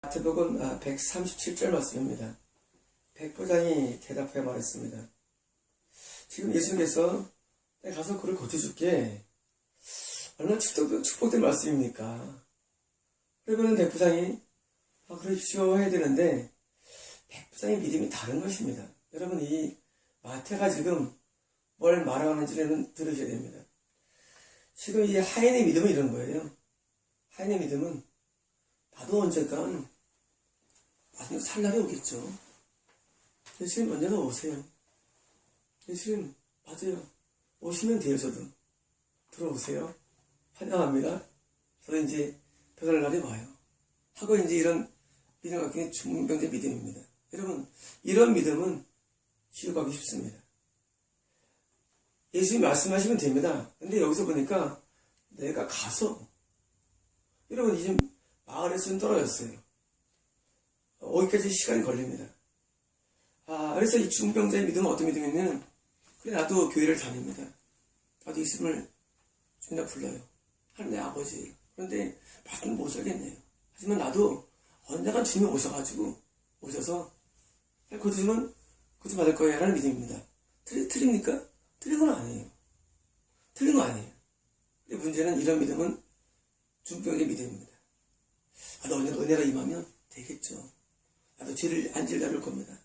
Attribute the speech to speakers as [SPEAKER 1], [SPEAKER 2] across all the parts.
[SPEAKER 1] 마태복음 137절 말씀입니다. 백부장이 대답하여 말했습니다. 지금 예수님께서 내가 가서 그를 고쳐줄게. 얼마나 축복된 말씀입니까? 그러면 백부장이 그러십시오 해야 되는데 백부장의 믿음이 다른 것입니다. 여러분, 이 마태가 지금 뭘 말하는지는 들으셔야 됩니다. 지금 이 하인의 믿음은 이런 거예요. 하인의 믿음은 나도 언젠간 나중에 살 날이 오겠죠. 예수님 언제나 오세요. 예수님 맞아요. 오시면 돼요. 저도 들어오세요. 환영합니다. 저도 이제 변할 날이 와요. 하고 이제 이런 믿음 갖는 게 중병제 믿음입니다. 여러분, 이런 믿음은 지옥 가기 쉽습니다. 예수님 말씀하시면 됩니다. 근데 여기서 보니까 내가 가서, 여러분, 이 지금 마을에서는 떨어졌어요. 오기까지 시간이 걸립니다. 그래서 이 중병자의 믿음은 어떤 믿음이냐면, 그래, 나도 교회를 다닙니다. 나도 예수님을 주님나 불러요. 하나님 내 아버지예요. 그런데 말씀을 못 살겠네요. 하지만 나도 언젠가 주님이 오셔서 고쳐주면 고쳐받을 거예요 라는 믿음입니다. 틀립니까? 틀린 건 아니에요. 틀린 거 아니에요. 근데 문제는 이런 믿음은 중병의 믿음입니다. 나도 언젠가 은혜가 임하면 되겠죠. 나도 죄를 안 지을 날을 겁니다.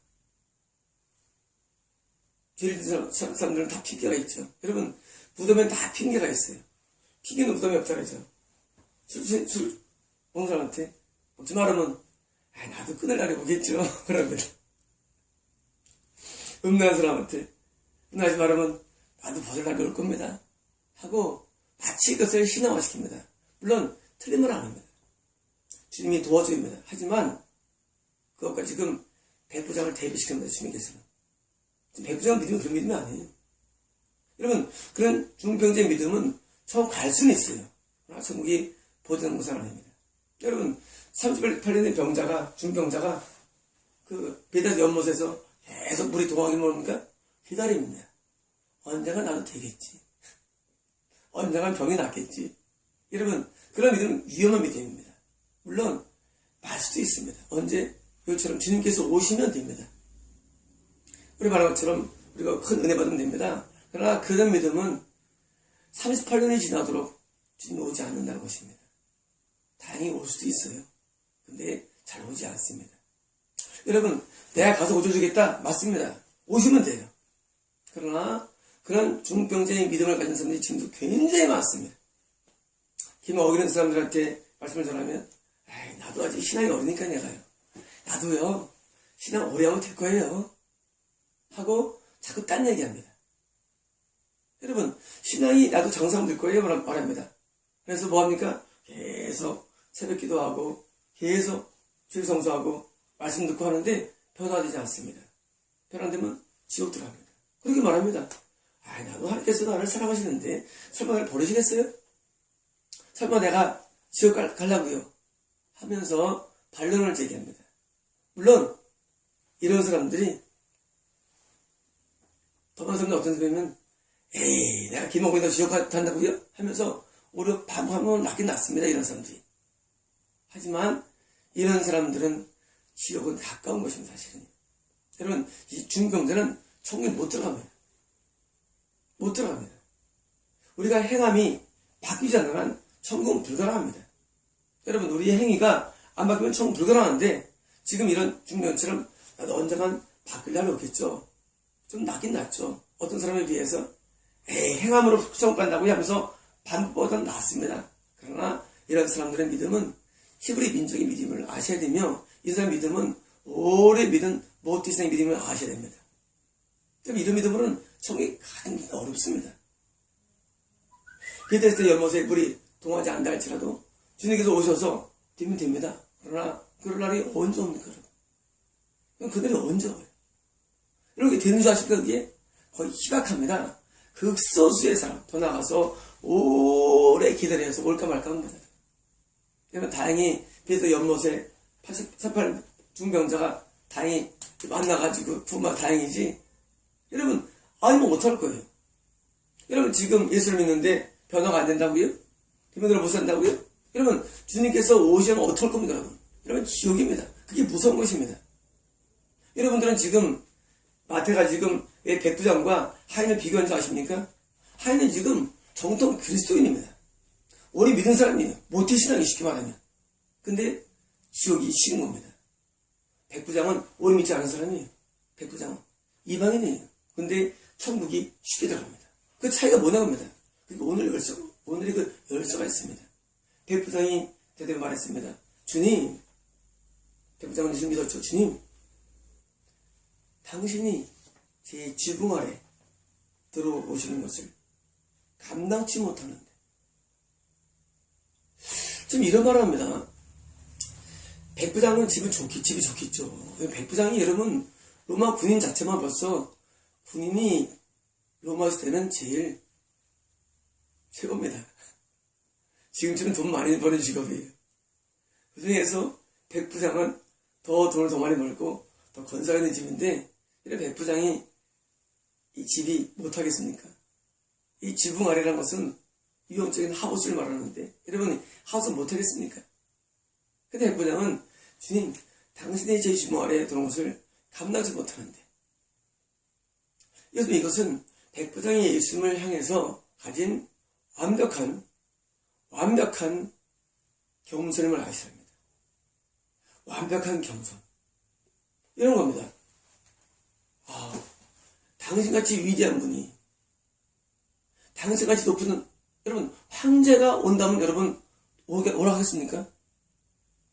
[SPEAKER 1] 죄를 지은 사람들은 다 핑계가 있죠. 여러분, 무덤엔 다 핑계가 있어요. 핑계는 무덤에 없다 그러죠. 술 먹는 사람한테 먹지 말으면 나도 끊을 날이 오겠죠. 그럽니다. 음란한 사람한테 음란하지 말으면 나도 벗을 날이 올 겁니다. 하고 마치 그것을 신앙화시킵니다. 물론 틀린 말 아닙니다. 주님이 도와줍니다. 하지만 그것과 지금 백부장을 대비시킵니다. 주님께서는. 백부장 믿음은 그런 믿음이 아니에요. 여러분, 그런 중병자의 믿음은 처음 갈 수는 있어요. 그러나 천국이 보장된 것은 아닙니다. 여러분, 38년의 병자가, 중병자가 그 베다스 연못에서 계속 물이 동하기 뭡니까? 기다립니다. 언젠가 나도 되겠지. 언젠가 병이 낫겠지. 여러분, 그런 믿음은 위험한 믿음입니다. 물론 날 수도 있습니다. 언제? 이것처럼 주님께서 오시면 됩니다. 우리 말한 것처럼 우리가 큰 은혜 받으면 됩니다. 그러나 그런 믿음은 38년이 지나도록 주님이 오지 않는다는 것입니다. 다행히 올 수도 있어요. 근데 잘 오지 않습니다. 여러분, 내가 가서 고쳐주겠다? 맞습니다. 오시면 돼요. 그러나 그런 중병자의 믿음을 가진 사람들이 지금도 굉장히 많습니다. 힘을 어기는 사람들한테 말씀을 전하면 나도 아직 신앙이 어리니까 내가요. 나도요. 신앙 오래 하면 될 거예요. 하고 자꾸 딴 얘기합니다. 여러분, 신앙이 나도 정상 될 거예요 말합니다. 그래서 뭐합니까? 계속 새벽 기도하고 계속 주일 성수하고 말씀 듣고 하는데 변화되지 않습니다. 변화되면 지옥 들어갑니다. 그렇게 말합니다. 나도 하나님께서 나를 사랑하시는데 설마 나를 버리시겠어요? 설마 내가 지옥 가려고요? 하면서 반론을 제기합니다. 물론 이런 사람들이 더 많은 사람들 어떤 사람이면 내가 김홍근이다 지옥 간다고요? 하면서 오히려 반복하면 낫긴 낫습니다. 이런 사람들이. 하지만 이런 사람들은 지옥은 가까운 것입니다. 사실은. 여러분, 이 중병자는 천국에 못 들어갑니다. 못 들어갑니다. 우리가 행함이 바뀌지 않는 한 천국은 불가능합니다. 여러분, 우리의 행위가 안 바뀌면 천국 불가능한데 지금 이런 중병처럼 나도 언젠간 바뀔 날이 오겠죠. 좀 낫긴 낫죠. 어떤 사람에 비해서 행함으로 천국 간다고 하면서 반복보다는 낫습니다. 그러나 이런 사람들의 믿음은 히브리 민족의 믿음을 아셔야 되며 이 사람 믿음은 오래 믿은 모티스의 믿음을 아셔야 됩니다. 이런 믿음으로는 천국이 가기 어렵습니다. 베데스다 연못에 물이 동하지 않다 할지라도 주님께서 오셔서 되면 됩니다. 그러나 그럴 날이 언제 옵니까? 그날이 언제 와요? 이렇게 되는 줄 아십니까? 그게 거의 희박합니다. 극소수의 사람 더 나가서 오래 기다려서 올까 말까 합니다. 그러면 다행히 베데스다 연못에 38 중병자가 다행히 만나가지고 부마 다행이지. 여러분, 아니면 못할 거예요. 여러분, 지금 예수를 믿는데 변화가 안 된다고요? 대면으로 못 산다고요? 여러분, 주님께서 오시면 어떡할 겁니까, 여러분? 여러분, 지옥입니다. 그게 무서운 것입니다. 여러분들은 지금 마태가 지금 왜 백부장과 하인을 비교한 줄 아십니까? 하인은 지금 정통 그리스도인입니다. 오래 믿은 사람이에요. 모태신앙이 쉽게 말하면. 근데 지옥이 싫은 겁니다. 백부장은 오래 믿지 않은 사람이에요. 백부장은 이방인이에요. 근데 천국이 쉽게 들어갑니다. 그 차이가 뭐냐고 합니다. 그리고 오늘의 그 열쇠가 있습니다. 백부장이 대답을 말했습니다. 주님, 백부장은 예수 믿었죠. 주님, 당신이 제 지붕 아래 들어오시는 것을 감당치 못하는데. 좀 이런 말을 합니다. 백부장은 집이 좋겠죠. 백부장이 여러분, 로마 군인 자체만 벌써 군인이 로마 시대는 제일 최고입니다. 지금처럼 돈 많이 버는 직업이에요. 그 중에서 백부장은 더 돈을 더 많이 벌고 더 건설 있는 집인데, 이런 백부장이 이 집이 못하겠습니까? 이 지붕 아래라는 것은 위험적인 하우스를 말하는데, 여러분, 하우스 못하겠습니까? 근데 백부장은 주님, 당신의 제 지붕 아래에 들어온 것을 감당하지 못하는데. 여러분, 이것은 백부장이 예수님을 향해서 가진 완벽한 겸손임을 아셔야 합니다. 완벽한 겸손. 이런 겁니다. 당신같이 위대한 분이, 당신같이 높은, 여러분, 황제가 온다면 여러분, 오라 하겠습니까?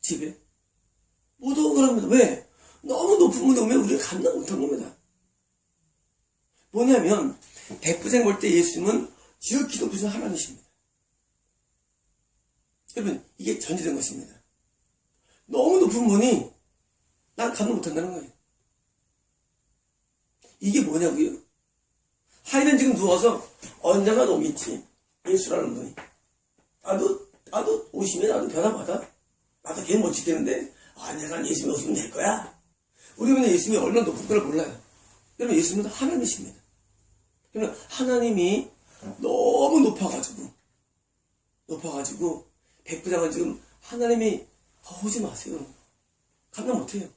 [SPEAKER 1] 집에? 못 오고 합니다. 왜? 너무 높은 분이 오면 우리가 감당 못한 겁니다. 뭐냐면, 백부장 볼 때 예수님은 지극히 높으신 하나님이십니다. 여러분, 이게 전제된 것입니다. 너무 높은 분이 난 감당 못한다는 거예요. 이게 뭐냐고요? 하인은 지금 누워서 언젠가 오겠지. 예수라는 분이. 나도 오시면 나도 변화받아. 나도 걔 못 지키는데, 내가 예수님이 오시면 될 거야. 우리는 예수님이 얼마나 높은 걸 몰라요. 여러분, 예수님은 하나님이십니다. 그러면 하나님이 너무 높아가지고, 백부장은 지금 하나님이 오지 마세요. 감당 못해요.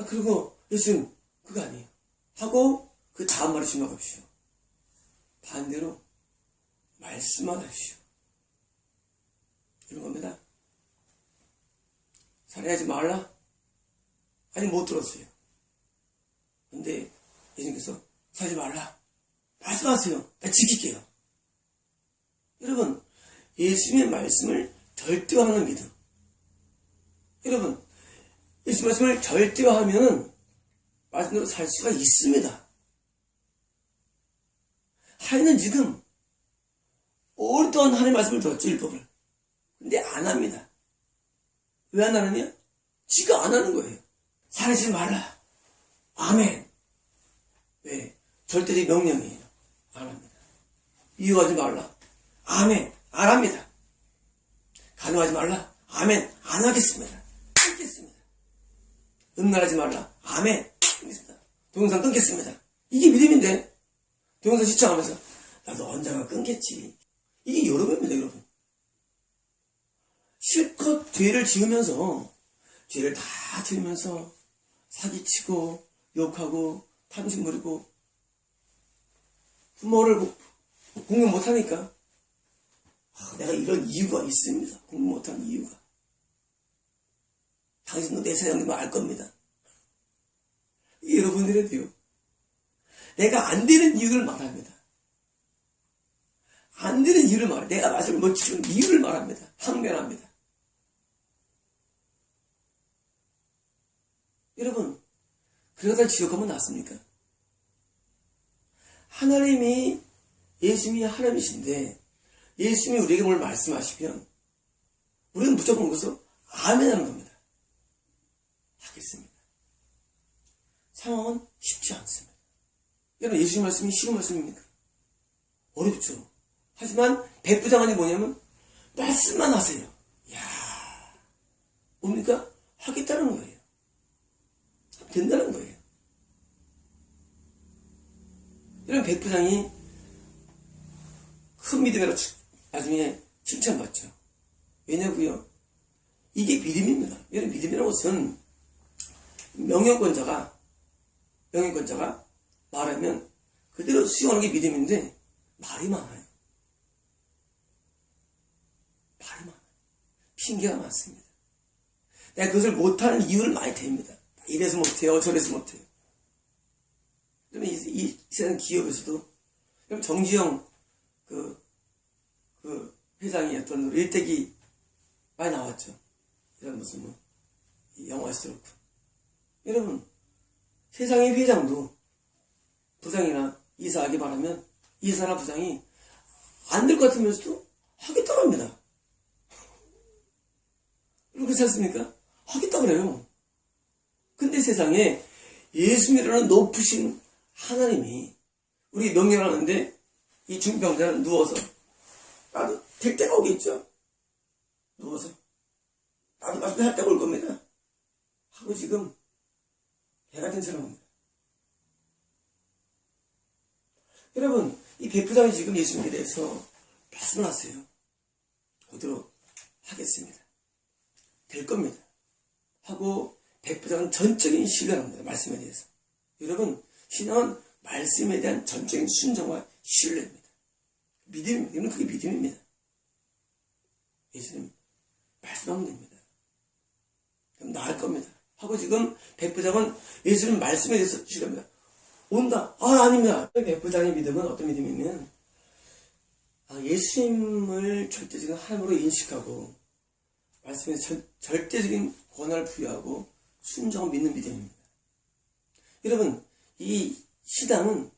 [SPEAKER 1] 그리고 예수님, 그거 아니에요. 하고, 그 다음 말을 심각합시오. 반대로, 말씀만 하십시오. 이런 겁니다. 살해하지 말라? 아니, 못 들었어요. 근데 예수님께서 살지 말라. 말씀하세요. 내가 지킬게요. 여러분, 예수님의 말씀을 절대화하는 믿음. 여러분, 예수 말씀을 절대화하면 말씀대로 살 수가 있습니다. 하인은 지금 오랫동안 하나님의 말씀을 들었죠, 율법을. 근데 안 합니다. 왜 안 하느냐? 지가 안 하는 거예요. 살지 말라. 아멘. 왜? 절대적 명령이에요. 안 합니다. 이유하지 말라. 아멘. 안 합니다. 간호하지 말라. 아멘. 안 하겠습니다. 끊겠습니다. 음란하지 말라. 아멘. 끊겠습니다. 동영상 끊겠습니다. 이게 믿음인데, 동영상 시청하면서 나도 언젠가 끊겠지. 이게 여러분입니다, 여러분. 실컷 죄를 지으면서, 죄를 다 지으면서 사기치고 욕하고 탐심 부리고 부모를 공격 못하니까 내가 이런 이유가 있습니다. 공격 못한 이유가. 당신도 내 사장님은 알 겁니다. 이게 여러분들에도요. 내가 안 되는 이유를 말합니다. 안 되는 이유를 말해요. 내가 말씀을 못 지키는 이유를 말합니다. 항변합니다. 여러분, 그러다 지옥 가면 낫습니까? 하나님이, 예수님이 하나님이신데, 예수님이 우리에게 뭘 말씀하시면, 우리는 무조건 거기서 아멘 하는 겁니다. 하겠습니다. 상황은 쉽지 않습니다. 여러분, 예수님 말씀이 쉬운 말씀입니까? 어렵죠. 하지만, 백부장안이 뭐냐면, 말씀만 하세요. 이야, 뭡니까? 하겠다는 거예요. 된다는 거예요. 이런 백부장이 큰 믿음으로 나중에 칭찬받죠. 왜냐고요? 이게 믿음입니다. 이런 믿음이라는 것은 명예권자가 말하면 그대로 수용하는 게 믿음인데 말이 많아요. 핑계가 많습니다. 내가 그것을 못하는 이유를 많이 댑니다. 이래서 못해요, 저래서 못해요. 그러면 이 세상 기업에서도, 그럼 정지영 그 회장이 어떤 일대기 많이 나왔죠. 이런 무슨 뭐 영화에서 그렇고. 여러분, 세상의 회장도 부장이나 이사하기 바라면 이사나 부장이 안 될 것 같으면서도 하겠다고 합니다. 그렇지 않습니까? 하겠다 그래요. 근데 세상에 예수님이라는 높으신 하나님이 우리 명령하는데 이 중병자는 누워서 나도 될 때가 오겠죠. 누워서 나도 마지막에 할 때가 올 겁니다. 하고 지금 배가 된 사람입니다. 여러분, 이 백부장이 지금 예수님에 대해서 말씀을 하세요. 그대로 하겠습니다. 될 겁니다. 하고 백부장은 전적인 신뢰를 합니다. 말씀에 대해서. 여러분, 신앙은 말씀에 대한 전적인 순종과 신뢰입니다. 믿음입니다. 이건 그게 믿음입니다. 예수님 말씀하면 됩니다. 그럼 나을 겁니다. 하고 지금 백부장은 예수님 말씀에 대해서 신뢰합니다. 온다. 아닙니다. 백부장의 믿음은 어떤 믿음이냐면 예수님을 절대적인 하나님으로 인식하고 말씀에 절대적인 권한을 부여하고 순종을 믿는 믿음입니다. 여러분, 이 신앙은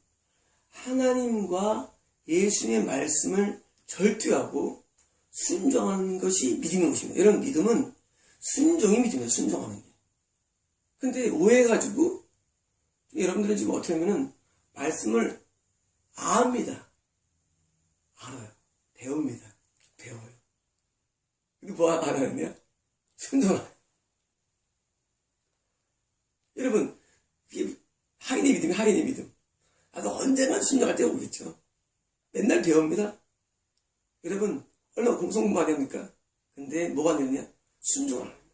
[SPEAKER 1] 하나님과 예수님의 말씀을 절대하고 순종하는 것이 믿음인 것입니다. 여러분, 믿음은 순종이 믿음이에요. 순종하는 게. 근데 오해해가지고 여러분들은 지금 어떻게 하면은 말씀을 압니다. 알아요. 배웁니다. 배워요. 이게 뭐 알아요? 순종하요. 여러분, 이게 하인의 믿음이 하인의 믿음. 너 언젠가 순종할 때가 오겠죠. 맨날 배웁니다. 여러분, 얼마나 공부 많이 합니까? 근데 뭐가 되느냐? 순종을 합니다.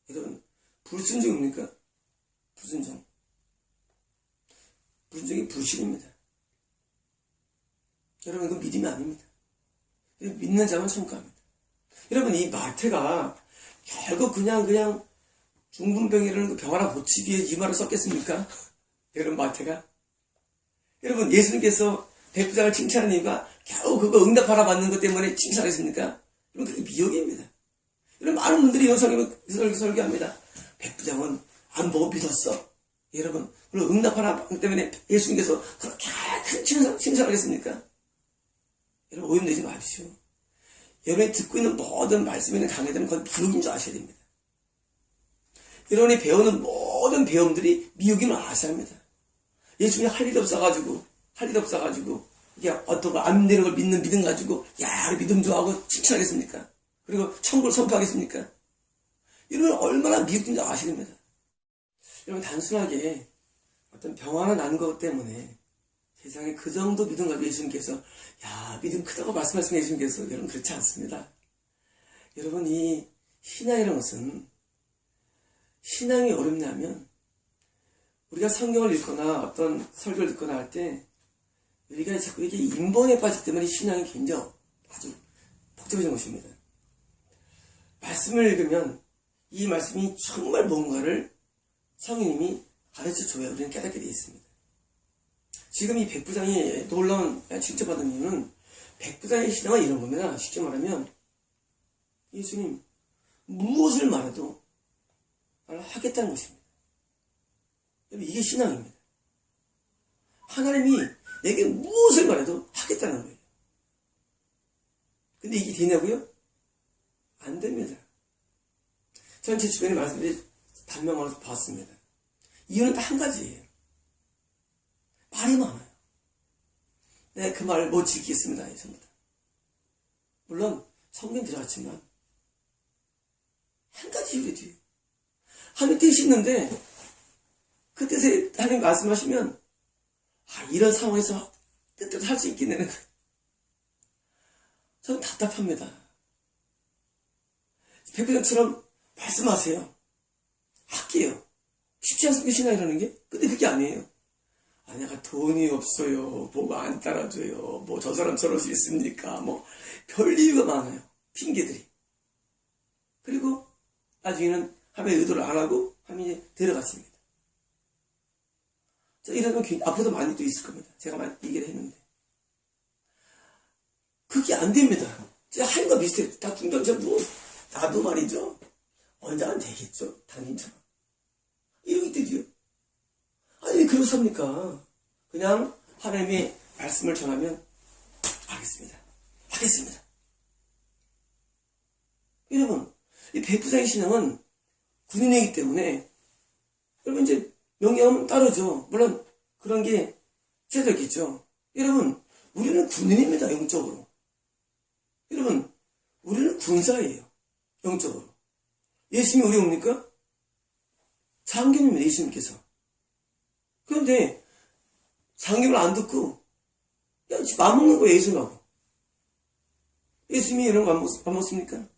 [SPEAKER 1] 여러분, 불순종입니까? 불순종. 불순종이 불신입니다. 여러분, 이건 믿음이 아닙니다. 믿는 자만 성과합니다. 여러분, 이 마태가 결국 그냥 중풍병이라는 그 병 하나 고치기 위해 이 말을 썼겠습니까? 여러분, 마태가. 여러분, 예수님께서 백부장을 칭찬하는 이유가 겨우 그거 응답하라 받는 것 때문에 칭찬했습니까? 여러분, 그게 미혹입니다. 여러분, 많은 분들이 이런 설교합니다. 백부장은 안 보고 믿었어. 여러분, 물론 응답하라 받기 때문에 예수님께서 그렇게 큰 칭찬하겠습니까? 여러분, 오염되지 마십시오. 여러분이 듣고 있는 모든 말씀에 있는 강의들은 그건 미혹인 줄 아셔야 됩니다. 여러분이 배우는 모든 배움들이 미혹인 줄 아셔야 합니다. 예수님이 할 일이 없어가지고, 이게 어떤 거 안 되는 걸 믿는 믿음 가지고, 우리 믿음 좋아하고 칭찬하겠습니까? 그리고 천국을 선포하겠습니까? 여러분, 얼마나 미혹인 줄 아셔야 됩니다. 여러분, 단순하게 어떤 병 하나 난 것 때문에 세상에 그 정도 믿음 가지고 예수님께서 믿음 크다고 말씀하시는 예수님께서 여러분 그렇지 않습니다. 여러분, 이 신앙이라는 것은 신앙이 어렵냐면 우리가 성경을 읽거나 어떤 설교를 듣거나 할 때 우리가 자꾸 이게 인본에 빠지기 때문에 신앙이 굉장히 아주 복잡해진 것입니다. 말씀을 읽으면 이 말씀이 정말 뭔가를 성령님이 가르쳐줘야 우리는 깨닫게 되어 있습니다. 지금 이 백부장이 놀라운 칭찬받은 이유는 백부장의 신앙은 이런 겁니다. 쉽게 말하면 예수님 무엇을 말해도 나를 하겠다는 것입니다. 이게 신앙입니다. 하나님이 내게 무엇을 말해도 하겠다는 거예요. 근데 이게 되냐고요? 안 됩니다. 저는 제 주변에 말씀드린 단명하면서 봤습니다. 이유는 딱 한 가지예요. 말이 많아요. 내가 그 말을 못 지키겠습니다. 전부 다. 물론 성경 들어갔지만 한 가지 이유가 돼요. 하나님 뜻이 있는데 그 뜻에 하나님 말씀하시면 이런 상황에서 뜻대로 할 수 있겠네. 저는 답답합니다. 백부장처럼 말씀하세요. 할게요. 쉽지 않습니까? 신앙이라는 게? 근데 그게 아니에요. 아, 내가 돈이 없어요. 뭐가 안 따라줘요. 뭐 저 사람 저럴 수 있습니까? 뭐 별 이유가 많아요. 핑계들이. 그리고 나중에는 하면 의도를 안 하고 하면 이제 데려갔습니다. 자, 이러면 앞으로도 많이 또 있을 겁니다. 제가 많이 얘기를 했는데. 그게 안 됩니다. 제가 하인과 비슷해요. 다 중병자 뭐, 나도 말이죠. 언젠간 되겠죠. 당신처럼. 이러기 때문이요. 아니, 왜 그렇습니까? 그냥 하나님의 말씀을 전하면, 하겠습니다. 여러분, 이 백부장의 신앙은 군인이기 때문에, 여러분 이제 명령하면 따르죠. 물론 그런 게 최저겠죠. 여러분, 우리는 군인입니다. 영적으로. 여러분, 우리는 군사예요. 영적으로. 예수님이 우리 뭡니까? 장교님입니다. 예수님께서. 그런데 장교를 안 듣고 그냥 맞먹는 거예요. 예수님하고. 예수님이 이런 거 안 먹습니까?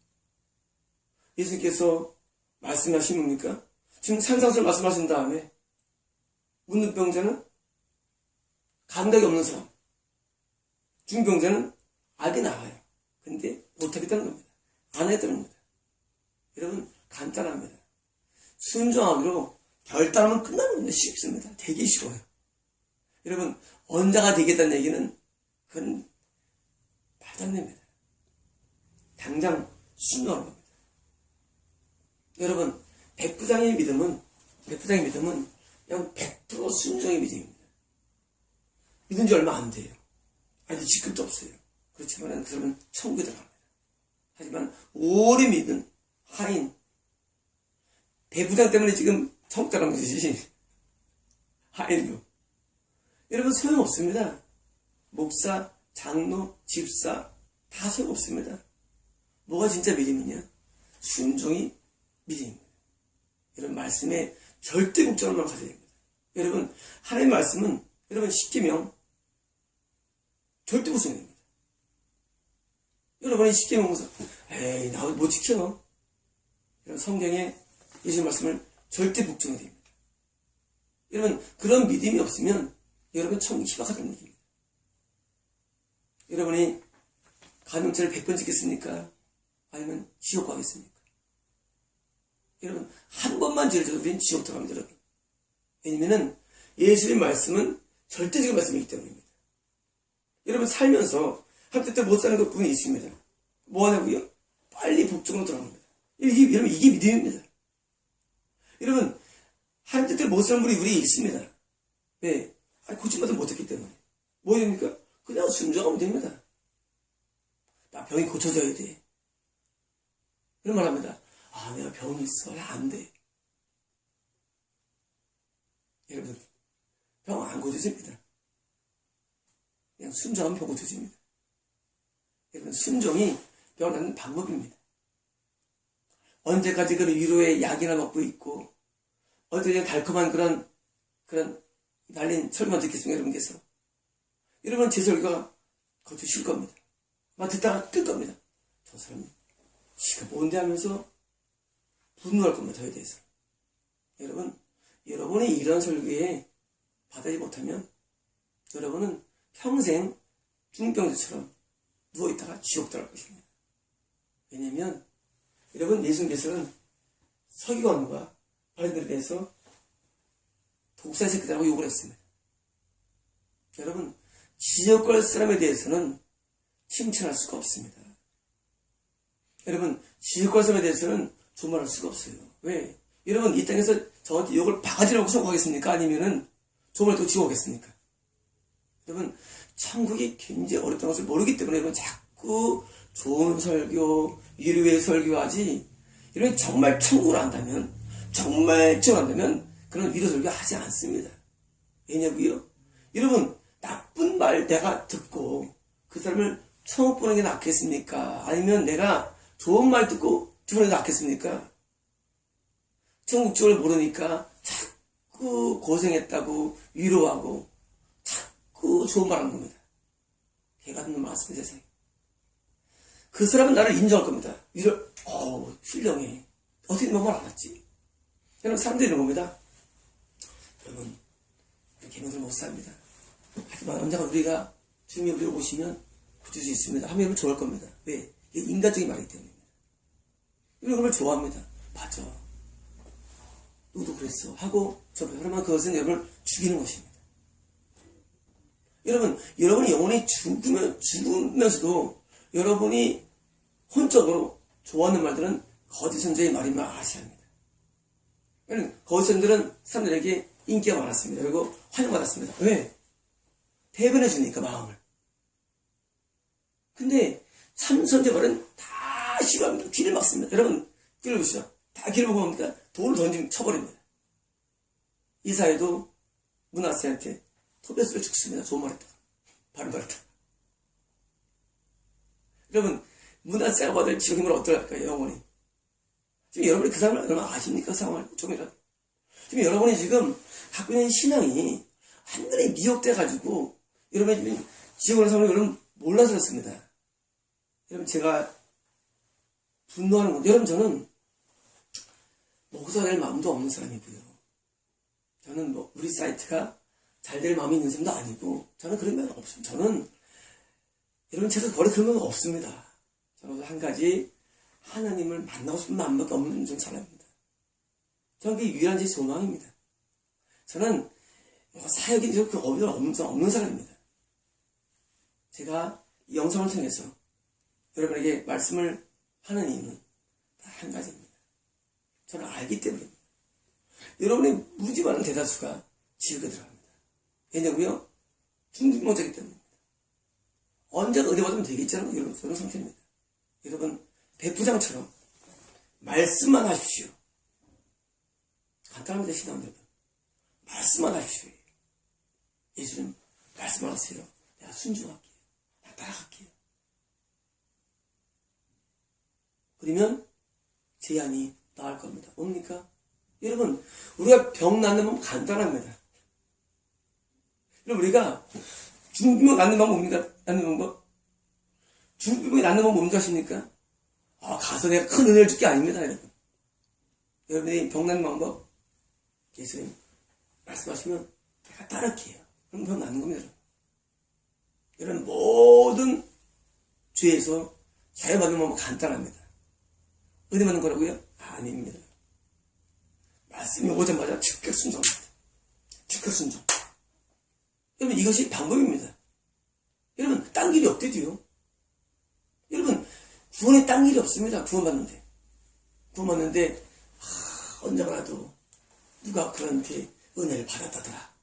[SPEAKER 1] 예수님께서 말씀하신 겁니까? 지금 산상설 말씀하신 다음에 묻는 병자는 감각이 없는 사람, 중병자는 알게 나와요. 근데 못하겠다는 겁니다. 안 하겠다는 겁니다. 여러분, 간단합니다. 순종하기로 결단하면 끝나는 겁니다. 쉽습니다. 되게 쉬워요. 여러분, 언자가 되겠다는 얘기는 그건 말도 안 됩니다. 당장 순종하는 겁니다. 여러분, 백부장의 믿음은 그냥 100% 순종의 믿음입니다. 믿은 지 얼마 안 돼요. 아니, 지금도 없어요. 그렇지만 그러면 천국에 들어갑니다. 하지만 오래 믿은 하인, 백부장 때문에 지금 천국 들어간 것이지 하인도. 여러분, 소용없습니다. 목사, 장로, 집사 다 소용없습니다. 뭐가 진짜 믿음이냐? 순종이 믿음입니다. 여러분, 말씀에 절대 국정만 가져야 됩니다. 여러분, 하나님의 말씀은 여러분 10계명 절대 무속입니다. 여러분이 10계명 무속, 에이, 나 못 지켜. 이런 성경에 예수 말씀을 절대 복종해야 됩니다. 여러분, 그런 믿음이 없으면 여러분 천국이 희박하다는 얘기입니다. 여러분이 간음죄를 100번 짓겠습니까? 아니면 지옥 가겠습니까? 여러분, 한 번만 죄를 져도 우리는 지옥 들어갑니다, 여러분. 왜냐면은 예수의 말씀은 절대적인 말씀이기 때문입니다. 여러분, 살면서 한 뜻대로 못 사는 분이 있습니다. 뭐 하냐고요? 빨리 복종으로 들어갑니다. 여러분, 이게 믿음입니다. 여러분, 하나님 뜻대로 못 사는 분이 우리에 있습니다. 왜? 고침받지 못했기 때문에. 뭐 해야 됩니까? 그냥 순종하면 됩니다. 나 병이 고쳐져야 돼. 이런 말 합니다. 아, 내가 병이 있어. 안 돼. 여러분, 병 안 고쳐집니다. 그냥 순종하면 병 고쳐집니다. 여러분, 순종이 병 낫는 방법입니다. 언제까지 그런 위로의 약이나 먹고 있고, 언제까지 달콤한 그런 날린 설교만 듣겠습니까, 여러분께서? 여러분, 제 설교가 거쳐질 겁니다. 막 듣다가 뜰 겁니다. 저 사람, 지가 뭔데 하면서 분노할 겁니다, 저에 대해서. 여러분, 여러분이 이런 설교에 받아지 못하면, 여러분은 평생 중병자처럼 누워있다가 지옥 들어갈 것입니다. 왜냐면, 여러분, 예수님께서는 서기관과 바리새인들에 대해서 독사 새끼들하고 욕을 했습니다. 여러분, 지옥갈 사람에 대해서는 칭찬할 수가 없습니다. 여러분, 지옥갈 사람에 대해서는 조말할 수가 없어요. 왜? 여러분, 이 땅에서 저한테 욕을 바가지라고 천국하겠습니까? 아니면은 조말도 지옥 오겠습니까? 여러분, 천국이 굉장히 어렵다는 것을 모르기 때문에 여러분 자꾸 좋은 설교, 위로의 설교하지, 이런 정말 천국을 안다면, 정말 지원한다면 그런 위로 설교 하지 않습니다. 왜냐고요? 여러분, 나쁜 말 내가 듣고 그 사람을 천국 보는 게 낫겠습니까? 아니면 내가 좋은 말 듣고 죽는 게 낫겠습니까? 천국 쪽을 모르니까 자꾸 고생했다고 위로하고 자꾸 좋은 말 하는 겁니다. 개 같은 놈 많습니다, 세상에. 그 사람은 나를 인정할 겁니다. 훌륭해. 어떻게 이런 말 알았지? 여러분, 사람들이 이런 겁니다. 여러분, 개명들 못 삽니다. 하지만 언젠가 우리가 주님이 우리를 오시면 구줄 수 있습니다. 하면 여러분 좋아할 겁니다. 왜? 이게 인간적인 말이기 때문입니다. 여러분 그걸 좋아합니다. 맞아. 누구도 그랬어. 하고, 그러면 그것은 여러분을 죽이는 것입니다. 여러분, 여러분이 영혼이 죽으면서도 여러분이 혼적으로 좋아하는 말들은 거짓 선자의 말임을 아셔야 합니다. 거짓 선자들은 사람들에게 인기가 많았습니다. 그리고 환영받았습니다. 왜? 대변해 주니까 마음을. 근데 참선자 말은 다 싫어합니다. 길을 막습니다. 여러분 길을 보시죠. 다 길을 보고 뭡니까? 돌을 던지면 쳐버립니다. 이사회도 문하세한테 토베스를 죽습니다. 좋은 말 했다. 바른 말 했다. 여러분 문하세가 받을 지옥임을 어떨까요? 영원히. 지금 여러분이 그 상황을 얼마나 아십니까? 그 상황을 조금이라도. 지금 여러분이 지금 갖고 있는 신앙이 한글에 미혹돼가지고 여러분이 지금 지옥으로 상황을 여러분 몰라서 그렇습니다. 여러분 제가 분노하는 건 여러분 저는 목사가 될 마음도 없는 사람이고요. 저는 뭐 우리 사이트가 잘 될 마음이 있는 사람도 아니고 저는 그런 마음이 없습니다. 저는 여러분 제가 원래 그런 마음이 없습니다. 저는 한 가지 하나님을 만나고 싶은 마음밖에 없는 좀 사람입니다. 저는 그게 유일한 제 소망입니다. 저는 사역이 그 없는 사람입니다. 제가 이 영상을 통해서 여러분에게 말씀을 하는 이유는 딱 한 가지입니다. 저는 알기 때문입니다. 여러분의 무지 많은 대다수가 지옥에 들어갑니다. 왜냐고요? 중증모자이기 때문입니다. 언제가 어디 받으면 되겠잖아요. 여러분, 그런 상태입니다. 여러분, 백부장처럼 말씀만 하십시오. 간단합니다, 신앙 여러분. 말씀만 하십시오. 예수님, 말씀만 하세요. 내가 순종할게요. 내가 따라갈게요. 그러면 제안이 나을 겁니다. 뭡니까? 여러분, 우리가 병 낫는 방법 간단합니다. 여러분, 우리가 중병 낫는 방법 뭡니까? 낫는 방법? 중병이 낫는 방법 뭔지 아십니까? 가서 내가 큰 은혜를 줄 게 아닙니다, 여러분. 여러분이 병 낫는 방법, 예수님 말씀하시면 내가 따를게요. 그럼 병 낫는 겁니다, 여러분. 여러분, 모든 죄에서 자유받는 방법 간단합니다. 은혜 받는 거라고요? 아닙니다. 말씀이 오자마자 즉각 순종합니다. 즉각 순종. 여러분 이것이 방법입니다. 여러분 딴 길이 없대도요. 여러분 구원에 딴 길이 없습니다. 구원받는데 언젠가라도 누가 그런데 은혜를 받았다더라.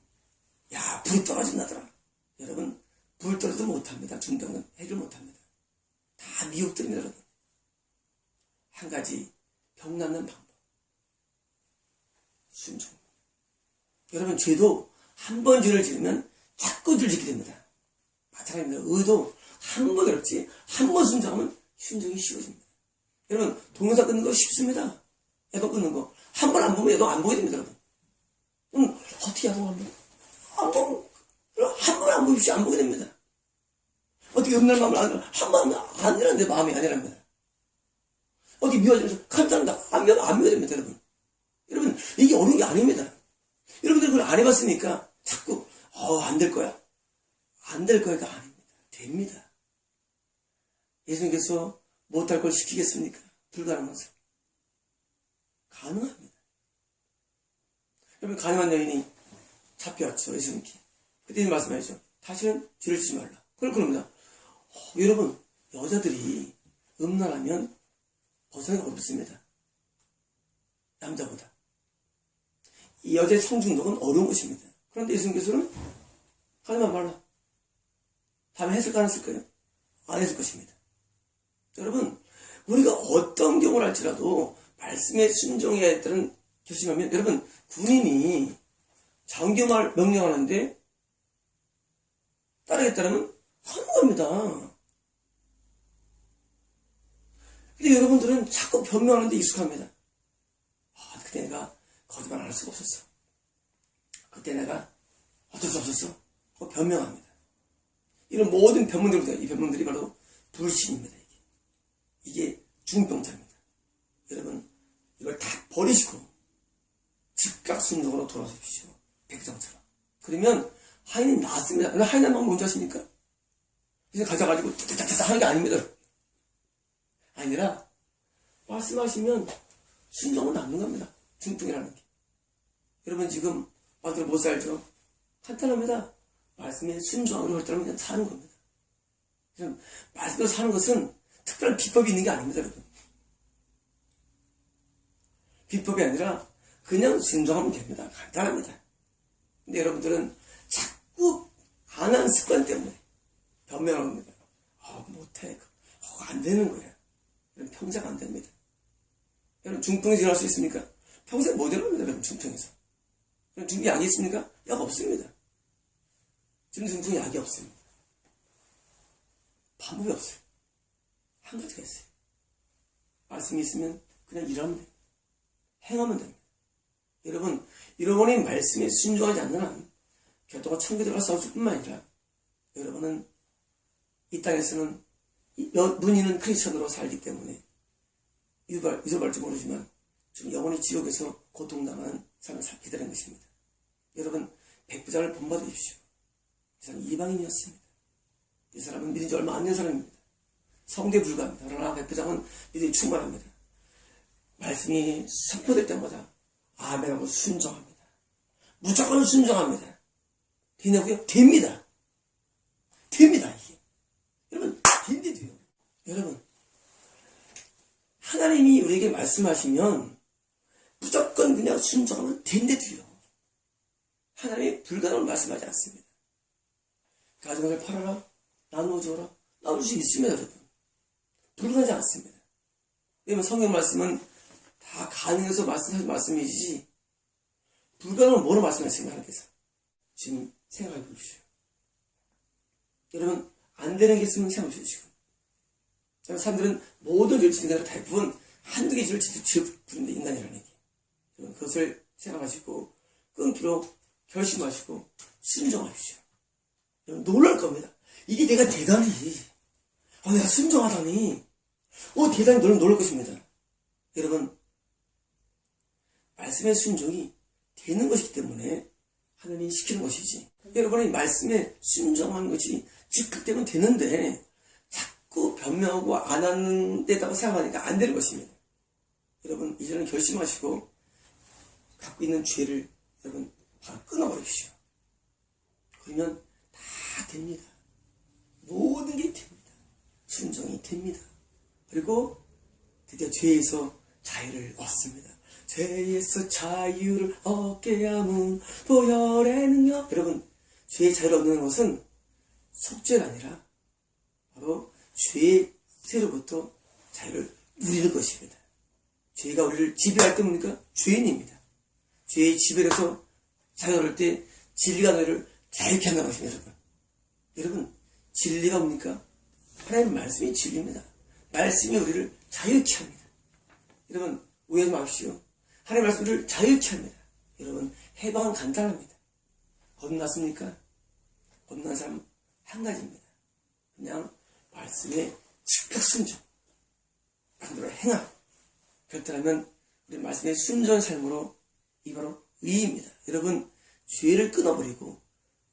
[SPEAKER 1] 야 불이 떨어진다더라. 여러분 불 떨어도 못합니다. 중병은 해결 못합니다. 다 미혹됩니다. 여러분. 한 가지 병 낫는 방법. 순종. 여러분 죄도 한 번 죄를 지으면 자꾸 죄를 짓게 됩니다. 마찬가지입니다. 의도 한 번 어렵지 한 번 순종하면 순종이 쉬워집니다. 여러분 동영상 끊는 거 쉽습니다. 애도 끊는 거 한 번 안 보면 애도 안 보게 됩니다. 여러분 어떻게 야동 안 보고 한 번 안 보십시오. 안 보게 됩니다. 어떻게 음날 마음을 한 번 안 되는데 마음이 아니랍니다. 어디 미워지면서 감사합니다. 안 미워야 됩니다. 여러분 이게 어려운 게 아닙니다. 여러분들 그걸 안 해봤으니까 자꾸 안 될 거야. 안 될 거야가 아닙니다. 됩니다. 예수님께서 못할 걸 시키겠습니까? 불가능한 것을. 가능합니다. 여러분 가능한 여인이 잡혀왔죠. 예수님께. 그때 말씀하시죠. 다시는 죄를 짓지 말라. 그럽니다. 여러분 여자들이 음란하면 벗어나기가 어렵습니다. 남자보다. 이 여자의 성중독은 어려운 것입니다. 그런데 예수님께서는 하지만 말라. 다음에 했을까 안 했을까요? 안 했을 것입니다. 여러분 우리가 어떤 경우를 할지라도 말씀에 순종해야 했다는 결심하면 여러분 군인이 장교말 명령하는데 따르겠다면 하는 겁니다. 근데 여러분들은 자꾸 변명하는데 익숙합니다. 그때 내가 거짓말 안 할 수가 없었어. 그때 내가 어쩔 수 없었어. 변명합니다. 이런 모든 변명들입니다. 이 변명들이 바로 불신입니다. 이게 중병자입니다. 여러분 이걸 다 버리시고 즉각 순종으로 돌아서십시오. 백성처럼. 그러면 하인이 낫습니다. 하인 하면 뭔지 아십니까? 그래서 가져가지고 짜짜짜짜 하는 게 아닙니다. 아니라 말씀하시면 순종은 남는 겁니다. 중풍이라는 게. 여러분 지금 완전 못 살죠? 간단합니다. 말씀에 순종하고 할 때는 그냥 사는 겁니다. 말씀대로 사는 것은 특별한 비법이 있는 게 아닙니다, 여러분. 비법이 아니라 그냥 순종하면 됩니다. 간단합니다. 근데 여러분들은 자꾸 안 한 습관 때문에 변명을 합니다. 못해. 안 되는 거야. 평생 안 됩니다. 여러분 중풍이 일어날 수 있습니까? 평생 못 일어납니다, 여러분 중풍에서. 중풍 약이 있습니까? 약 없습니다. 지금 중풍 약이 없습니다. 방법이 없어요. 한 가지가 있어요. 말씀이 있으면 그냥 일하면 됩니다. 행하면 됩니다. 여러분, 여러분의 말씀에 순종하지 않는 한 결도가 천국에 들어갈 수 없을 뿐만 아니라 여러분은 이 땅에서는 문의는 크리스천으로 살기 때문에 잊어버릴지 모르지만 지금 영원히 지옥에서 고통당하는 삶을 살게 되는 것입니다. 여러분, 백부장을 본받으십시오. 이 사람은 이방인이었습니다. 이 사람은 믿은 지 얼마 안 된 사람입니다. 성대에 불과합니다. 그러나 백부장은 믿음이 충만합니다. 말씀이 선포될 때마다 아멘하고 순종합니다. 무조건 순종합니다. 되냐고요? 됩니다. 됩니다. 이게. 여러분, 된대도요. 여러분, 하나님이 우리에게 말씀하시면 무조건 그냥 순종하면 된대도요. 하나님이 불가능을 말씀하지 않습니다. 가진 것을 팔아라, 나누어 주어라, 나눌 수 있습니다, 여러분. 불가능하지 않습니다. 왜냐면 성경 말씀은 다 가능해서 말씀하신 말씀이지 불가능은 뭐로 말씀하시는가 하나님께서. 지금 생각해 보십시오. 여러분, 안 되는 게 있으면 생각해 보십시오. 지금 사람들은 모든 죄를 짓는 게 아니라 대부분 한두 개 죄를 짓는 인간이라는 얘기. 여러분, 그것을 생각하시고 끊기로 결심하시고 순종하십시오. 여러분, 놀랄 겁니다. 이게 내가 대단히 내가 순종하다니 대단히 놀랄 것입니다. 여러분, 말씀의 순종이 되는 것이기 때문에 하나님이 시키는 것이지, 여러분이 말씀에 순종하는 것이 즉각되면 되는데 자꾸 변명하고 안 하는 데다가 생각하니까 안 되는 것입니다. 여러분, 이제는 결심하시고 갖고 있는 죄를 여러분 바로 끊어버리십시오. 그러면 다 됩니다. 모든 게 됩니다. 순종이 됩니다. 그리고 드디어 죄에서 자유를 얻습니다. 죄에서 자유를 얻게 함은 보혈의 능력. 여러분, 죄의 자유를 얻는 것은 속죄가 아니라 바로 죄의 세로부터 자유를 누리는 것입니다. 죄가 우리를 지배할 때 뭡니까? 죄인입니다. 죄의 지배에서 자유를 얻을 때 진리가 너희를 자유케 한다는 것입니다. 여러분, 진리가 뭡니까? 하나님의 말씀이 진리입니다. 말씀이 우리를 자유케 합니다. 여러분, 오해하지 마십시오. 하나님의 말씀을 자유케 합니다. 여러분, 해방은 간단합니다. 겁났습니까? 겁난 사람 한 가지입니다. 그냥 말씀에 즉각 순종, 말씀대로 행함. 그렇다면 우리 말씀의 순전한 삶으로 이 바로 의입니다. 여러분, 죄를 끊어버리고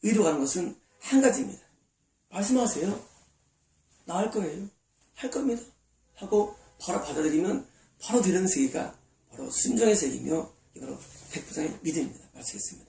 [SPEAKER 1] 의로 가는 것은 한 가지입니다. 말씀하세요. 나 할 거예요. 할 겁니다. 하고 바로 받아들이면 바로 되는 세계가 바로 순종의 세계이며 이거로 백부장의 믿음입니다. 마치겠습니다.